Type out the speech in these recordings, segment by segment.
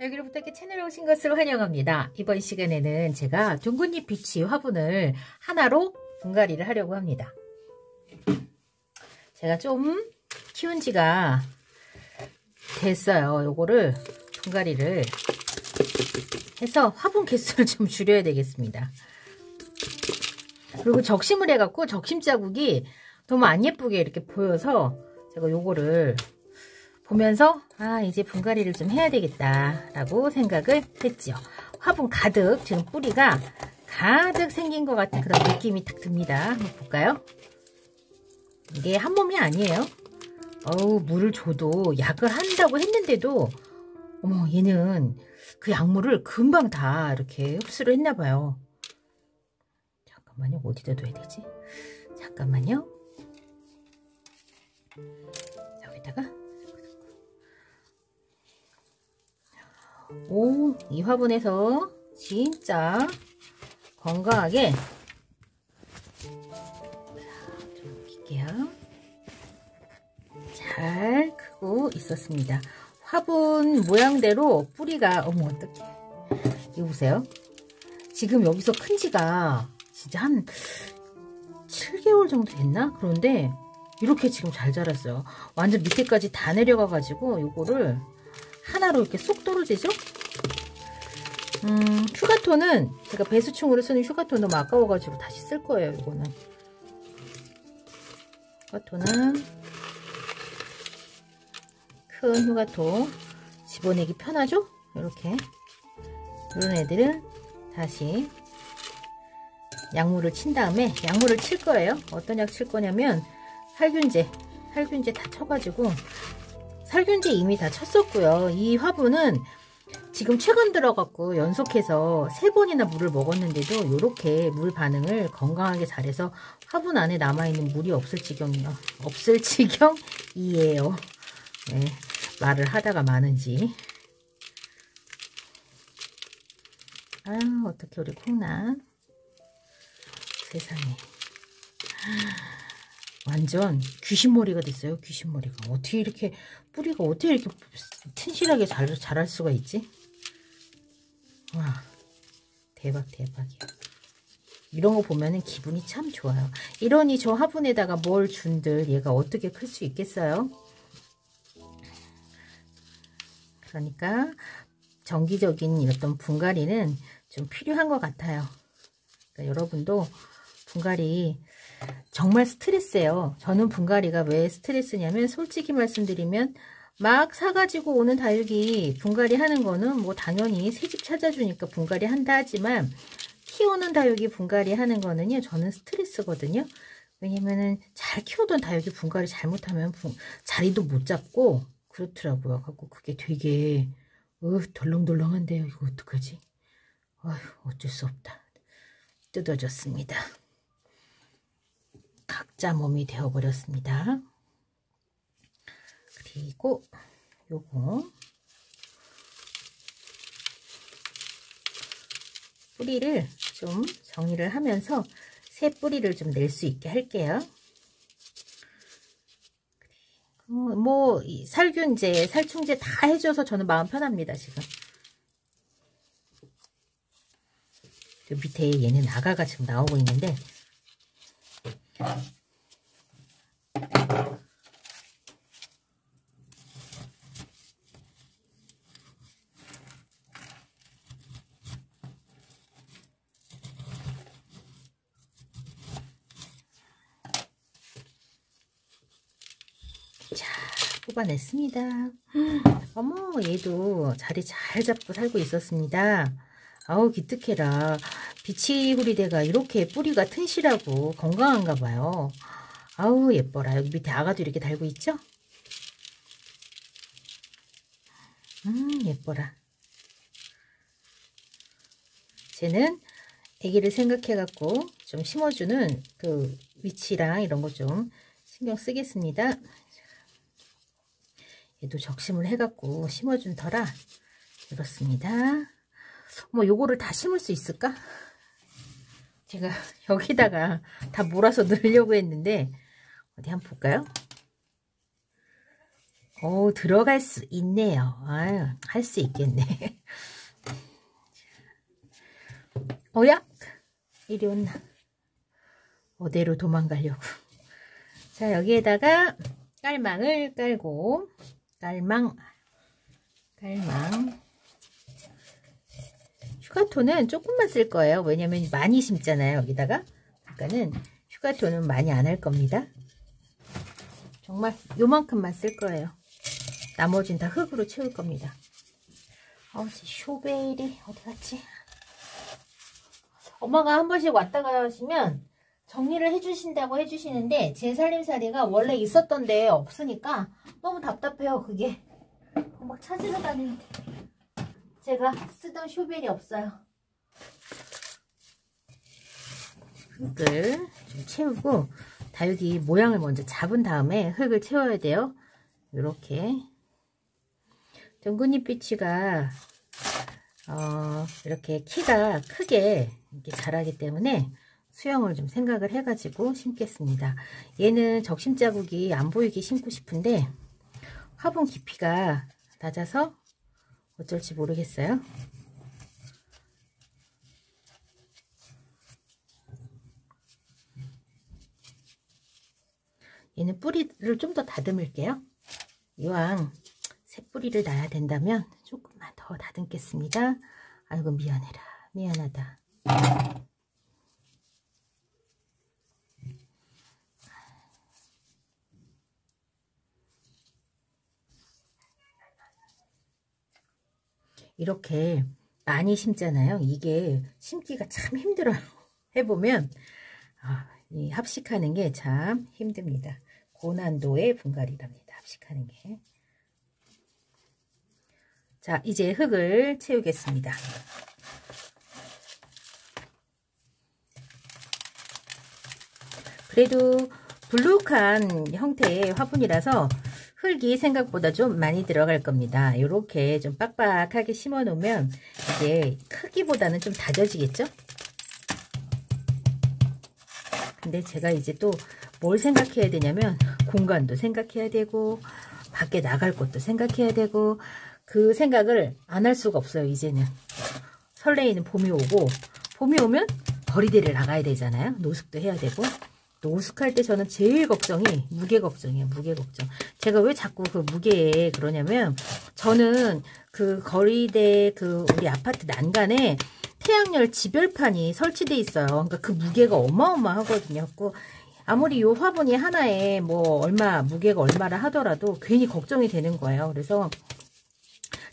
여기로부터 이렇게 채널에 오신 것을 환영합니다. 이번 시간에는 제가 둥근잎 비치 화분을 하나로 분갈이를 하려고 합니다. 제가 좀 키운 지가 됐어요. 요거를 분갈이를 해서 화분 개수를 좀 줄여야 되겠습니다. 그리고 적심을 해갖고 적심 자국이 너무 안 예쁘게 이렇게 보여서 제가 요거를 보면서 이제 분갈이를 좀 해야 되겠다 라고 생각을 했죠. 화분 가득 지금 뿌리가 가득 생긴 것 같은 그런 느낌이 딱 듭니다. 한번 볼까요? 이게 한 몸이 아니에요. 물을 줘도 약을 한다고 했는데도 어머, 얘는 그 약물을 금방 다 이렇게 흡수를 했나 봐요. 잠깐만요. 어디다 둬야 되지? 잠깐만요. 여기다가 이 화분에서 진짜 건강하게 좀 볼게요. 잘 크고 있었습니다. 화분 모양대로 뿌리가 어떡해. 이거 보세요. 지금 여기서 큰 지가 진짜 한 7개월 정도 됐나? 그런데 이렇게 지금 잘 자랐어요. 완전 밑에까지 다 내려가 가지고 요거를 하나로 이렇게 쏙 떨어지죠? 휴가톤은 제가 배수충으로 쓰는 휴가톤 너무 아까워가지고 다시 쓸 거예요. 이거는 휴가톤은 큰 휴가톤 집어내기 편하죠? 이렇게 이런 애들은 다시 약물을 친 다음에 약물을 칠 거예요. 어떤 약 칠 거냐면 살균제 다 쳐가지고 살균제 이미 다 쳤었고요. 이 화분은 지금 최근 들어갖고 연속해서 3번이나 물을 먹었는데도 이렇게 물 반응을 건강하게 잘해서 화분 안에 남아있는 물이 없을 지경이에요. 네, 말을 하다가 마는지. 어떻게 우리 콩나 세상에 완전 귀신머리가 됐어요. 귀신머리가. 어떻게 이렇게 뿌리가 어떻게 이렇게 튼실하게 자랄 수가 있지? 와, 대박이야. 이런 거 보면은 기분이 참 좋아요. 이러니 저 화분에다가 뭘 준들 얘가 어떻게 클 수 있겠어요? 그러니까 정기적인 어떤 분갈이는 좀 필요한 것 같아요. 그러니까 여러분도 분갈이 정말 스트레스예요. 저는 분갈이가 왜 스트레스냐면 솔직히 말씀드리면 막 사가지고 오는 다육이 분갈이 하는 거는 뭐 당연히 새집 찾아주니까 분갈이 한다 하지만 키우는 다육이 분갈이 하는 거는요 저는 스트레스거든요. 왜냐면은 잘 키우던 다육이 분갈이 잘못하면 자리도 못 잡고 그렇더라고요. 갖고 그게 되게 덜렁덜렁한데요. 이거 어떡하지? 어쩔 수 없다. 뜯어졌습니다. 각자 몸이 되어버렸습니다. 그리고 요거 뿌리를 좀 정리를 하면서 새 뿌리를 좀 낼 수 있게 할게요. 그리고 뭐 살균제, 살충제 다 해줘서 저는 마음 편합니다. 지금 저 밑에 얘는 아가가 지금 나오고 있는데 자, 뽑아냈습니다. 어머, 얘도 자리 잘 잡고 살고 있었습니다. 기특해라. 비치후리대가 이렇게 뿌리가 튼실하고 건강한가 봐요. 예뻐라. 여기 밑에 아가도 이렇게 달고 있죠? 예뻐라. 쟤는 아기를 생각해갖고 좀 심어주는 그 위치랑 이런 거 좀 신경 쓰겠습니다. 얘도 적심을 해갖고 심어준 터라 이렇습니다. 요거를 다 심을 수 있을까? 제가 여기다가 다 몰아서 넣으려고 했는데 어디 한번 볼까요? 오, 들어갈 수 있네요. 아유, 할 수 있겠네. 어야? 이리 온나. 어디로 도망가려고. 자, 여기에다가 깔망을 깔고, 깔망. 휴가토는 조금만 쓸 거예요. 왜냐면 많이 심잖아요, 여기다가. 그러니까는 휴가토는 많이 안 할 겁니다. 정말 요만큼만 쓸 거예요. 나머지는 다 흙으로 채울 겁니다. 쇼베일이 어디 갔지? 엄마가 한 번씩 왔다 가시면 정리를 해주신다고 해주시는데 제 살림살이가 원래 있었던 데에 없으니까 너무 답답해요. 그게 막 찾으러 다니는데 제가 쓰던 쇼벨이 없어요. 흙을 좀 채우고 다육이 모양을 먼저 잡은 다음에 흙을 채워야 돼요. 이렇게 둥근잎비치가 이렇게 키가 크게 이렇게 자라기 때문에 수영을 좀 생각을 해가지고 심겠습니다. 얘는 적심 자국이 안 보이게 심고 싶은데 화분 깊이가 낮아서 어쩔지 모르겠어요. 얘는 뿌리를 좀 더 다듬을게요. 이왕 새 뿌리를 놔야 된다면 조금만 더 다듬겠습니다. 아이고 미안해라. 미안하다. 이렇게 많이 심잖아요. 이게 심기가 참 힘들어요. 해보면 이 합식하는 게 참 힘듭니다. 고난도의 분갈이랍니다. 합식하는 게. 자, 이제 흙을 채우겠습니다. 그래도 블룩한 형태의 화분이라서 흙이 생각보다 좀 많이 들어갈 겁니다. 이렇게 좀 빡빡하게 심어 놓으면 이게 크기보다는 좀 다져지겠죠? 근데 제가 이제 또 뭘 생각해야 되냐면 공간도 생각해야 되고 밖에 나갈 것도 생각해야 되고 그 생각을 안 할 수가 없어요. 이제는 설레이는 봄이 오고 봄이 오면 거리대를 나가야 되잖아요. 노숙도 해야 되고 노숙할 때 저는 제일 걱정이 무게 걱정이에요. 무게 걱정. 제가 왜 자꾸 그 무게에 그러냐면 저는 그 거리대 그 우리 아파트 난간에 태양열 지별판이 설치돼 있어요. 그러니까 그 무게가 어마어마하거든요. 아무리 요 화분이 하나에 뭐 무게가 얼마라 하더라도 괜히 걱정이 되는 거예요. 그래서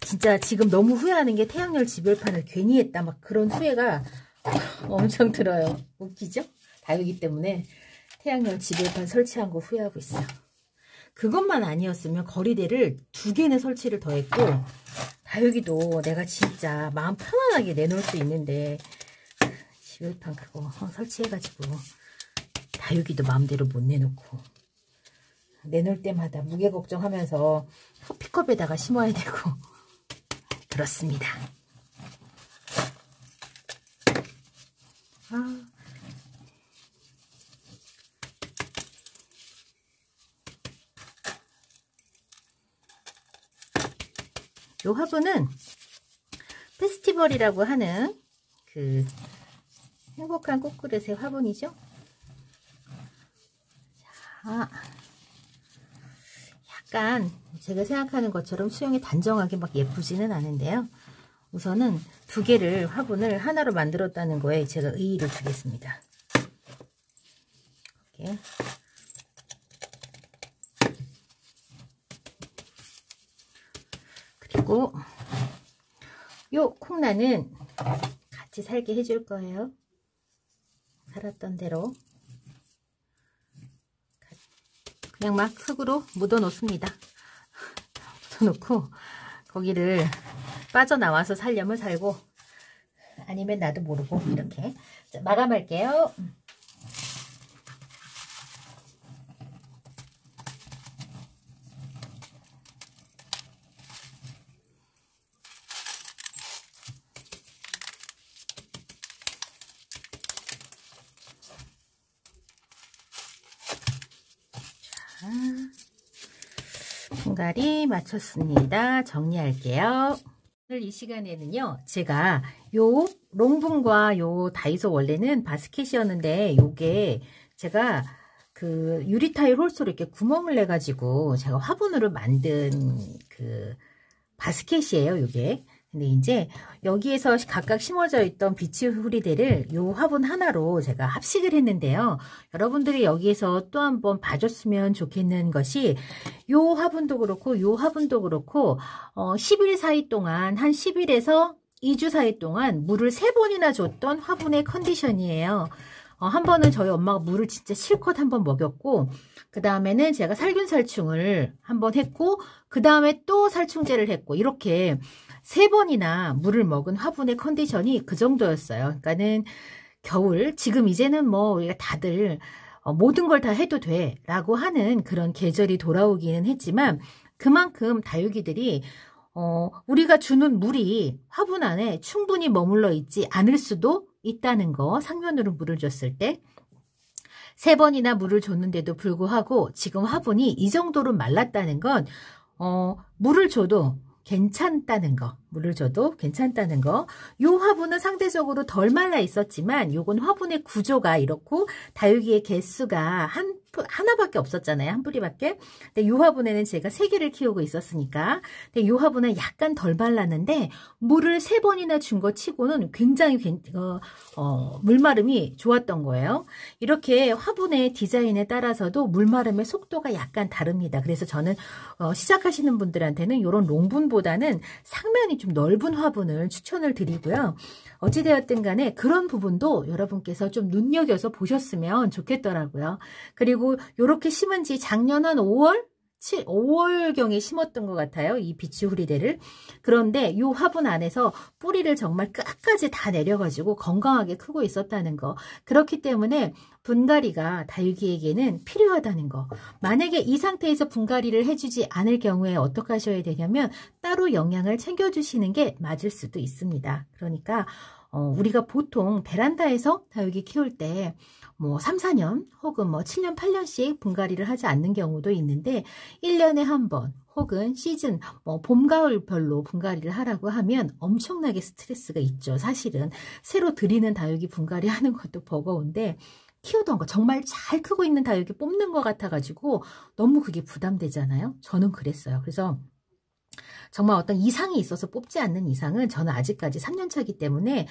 진짜 지금 너무 후회하는 게 태양열 지별판을 괜히 했다. 막 그런 후회가 엄청 들어요. 웃기죠? 다육이 때문에 태양열 지별판 설치한 거 후회하고 있어요. 그것만 아니었으면 거리대를 2개나 설치를 더 했고 다육이도 내가 진짜 마음 편안하게 내놓을 수 있는데 지별판 그거 설치해가지고 다육이도 마음대로 못 내놓고 내놓을 때마다 무게 걱정하면서 커피컵에다가 심어야 되고 그렇습니다. 요 화분은 페스티벌이라고 하는 그 행복한 꽃그릇의 화분이죠. 자, 약간 제가 생각하는 것처럼 수영이 단정하게 막 예쁘지는 않은데요. 우선은 2개를 화분을 하나로 만들었다는 거에 제가 의의를 두겠습니다. 이렇게. 그리고 요 콩나는 같이 살게 해줄 거예요. 살았던 대로 그냥 막 흙으로 묻어 놓습니다. 묻어 놓고 거기를 빠져나와서 살려면 살고 아니면 나도 모르고 이렇게. 자, 마감할게요. 분갈이 마쳤습니다. 정리할게요. 오늘 이 시간에는요, 제가 요 롱분과 요 다이소 원래는 바스켓이었는데 요게 제가 그 유리타일 홀수로 이렇게 구멍을 내 가지고 제가 화분으로 만든 그 바스켓이에요, 요게. 근데 이제 여기에서 각각 심어져 있던 비치 후리대를 요 화분 하나로 제가 합식을 했는데요. 여러분들이 여기에서 또 한번 봐줬으면 좋겠는 것이 요 화분도 그렇고 요 화분도 그렇고 10일 사이 동안 한 10일에서 2주 사이 동안 물을 3번이나 줬던 화분의 컨디션이에요. 한 번은 저희 엄마가 물을 진짜 실컷 한번 먹였고, 그 다음에는 제가 살균 살충을 한번 했고, 그 다음에 또 살충제를 했고, 이렇게 3번이나 물을 먹은 화분의 컨디션이 그 정도였어요. 그러니까는 겨울, 지금 이제는 뭐 우리가 다들 모든 걸 다 해도 돼 라고 하는 그런 계절이 돌아오기는 했지만, 그만큼 다육이들이 우리가 주는 물이 화분 안에 충분히 머물러 있지 않을 수도 있다는 거, 상면으로 물을 줬을 때 3번이나 물을 줬는데도 불구하고 지금 화분이 이 정도로 말랐다는 건 물을 줘도 괜찮다는 거, 물을 줘도 괜찮다는 거. 요 화분은 상대적으로 덜 말라 있었지만 요건 화분의 구조가 이렇고 다육이의 개수가 하나밖에 없었잖아요. 한 뿌리밖에. 근데 요 화분에는 제가 3개를 키우고 있었으니까. 근데 요 화분은 약간 덜 말랐는데 물을 3번이나 준 거 치고는 굉장히 물마름이 좋았던 거예요. 이렇게 화분의 디자인에 따라서도 물마름의 속도가 약간 다릅니다. 그래서 저는 시작하시는 분들한테는 이런 롱분보다는 상면이 좀 넓은 화분을 추천을 드리고요. 어찌되었든 간에 그런 부분도 여러분께서 좀 눈여겨서 보셨으면 좋겠더라고요. 그리고 이렇게 심은 지 작년 한 5월경에 심었던 것 같아요. 이 비치 후리대를. 그런데 이 화분 안에서 뿌리를 정말 끝까지 다 내려가지고 건강하게 크고 있었다는 거. 그렇기 때문에 분갈이가 다육이에게는 필요하다는 거. 만약에 이 상태에서 분갈이를 해주지 않을 경우에 어떻게 하셔야 되냐면 따로 영양을 챙겨주시는 게 맞을 수도 있습니다. 그러니까 우리가 보통 베란다에서 다육이 키울 때 뭐 3, 4년 혹은 뭐 7년, 8년씩 분갈이를 하지 않는 경우도 있는데 1년에 한 번 혹은 시즌 뭐 봄, 가을별로 분갈이를 하라고 하면 엄청나게 스트레스가 있죠. 사실은 새로 들이는 다육이 분갈이 하는 것도 버거운데 키우던 거 정말 잘 크고 있는 다육이 뽑는 것 같아가지고 너무 그게 부담되잖아요. 저는 그랬어요. 그래서 정말 어떤 이상이 있어서 뽑지 않는 이상은 저는 아직까지 3년차이기 때문에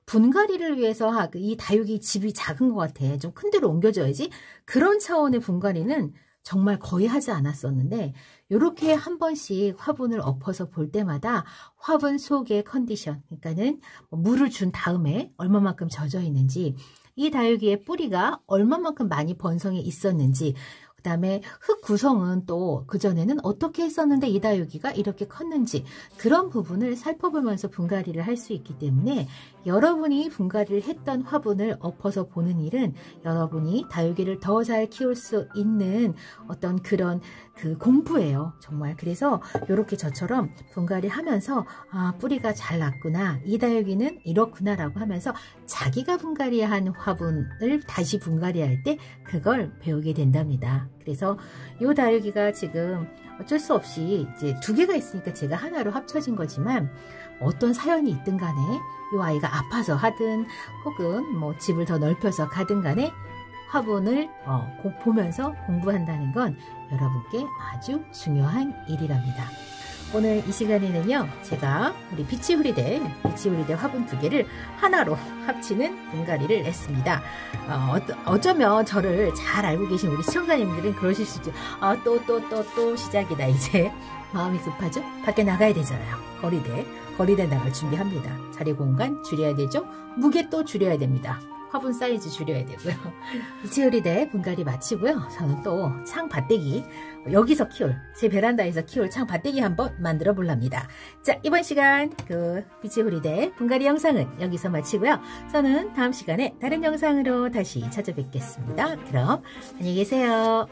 분갈이를 위해서 이 다육이 집이 작은 것 같아. 좀 큰 데로 옮겨줘야지. 그런 차원의 분갈이는 정말 거의 하지 않았었는데 이렇게 한 번씩 화분을 엎어서 볼 때마다 화분 속의 컨디션, 그러니까는 물을 준 다음에 얼마만큼 젖어 있는지, 이 다육이의 뿌리가 얼마만큼 많이 번성해 있었는지, 그 다음에 흙 구성은 또 그전에는 어떻게 했었는데 이 다육이가 이렇게 컸는지, 그런 부분을 살펴보면서 분갈이를 할 수 있기 때문에 여러분이 분갈이를 했던 화분을 엎어서 보는 일은 여러분이 다육이를 더 잘 키울 수 있는 어떤 그런 공부예요. 정말. 그래서 이렇게 저처럼 분갈이 하면서 뿌리가 잘 났구나, 이 다육이는 이렇구나 라고 하면서 자기가 분갈이한 화분을 다시 분갈이할 때 그걸 배우게 된답니다. 그래서 이 다육이가 지금 어쩔 수 없이 이제 2개가 있으니까 제가 하나로 합쳐진 거지만 어떤 사연이 있든 간에 이 아이가 아파서 하든 혹은 뭐 집을 더 넓혀서 가든 간에 화분을 보면서 공부한다는 건 여러분께 아주 중요한 일이랍니다. 오늘 이 시간에는요, 제가 우리 비치 후리대 화분 2개를 하나로 합치는 분갈이를 했습니다. 어쩌면 저를 잘 알고 계신 우리 시청자님들은 그러실 수도, 또 시작이다 이제. 마음이 급하죠? 밖에 나가야 되잖아요. 거리대 나갈 준비합니다. 자리 공간 줄여야 되죠? 무게 또 줄여야 됩니다. 화분 사이즈 줄여야 되고요. 비치 후리대 분갈이 마치고요. 저는 또 창 밭대기, 여기서 키울, 제 베란다에서 키울 창 밭대기 한번 만들어 볼랍니다. 자, 이번 시간 비치 후리대 분갈이 영상은 여기서 마치고요. 저는 다음 시간에 다른 영상으로 다시 찾아뵙겠습니다. 그럼 안녕히 계세요.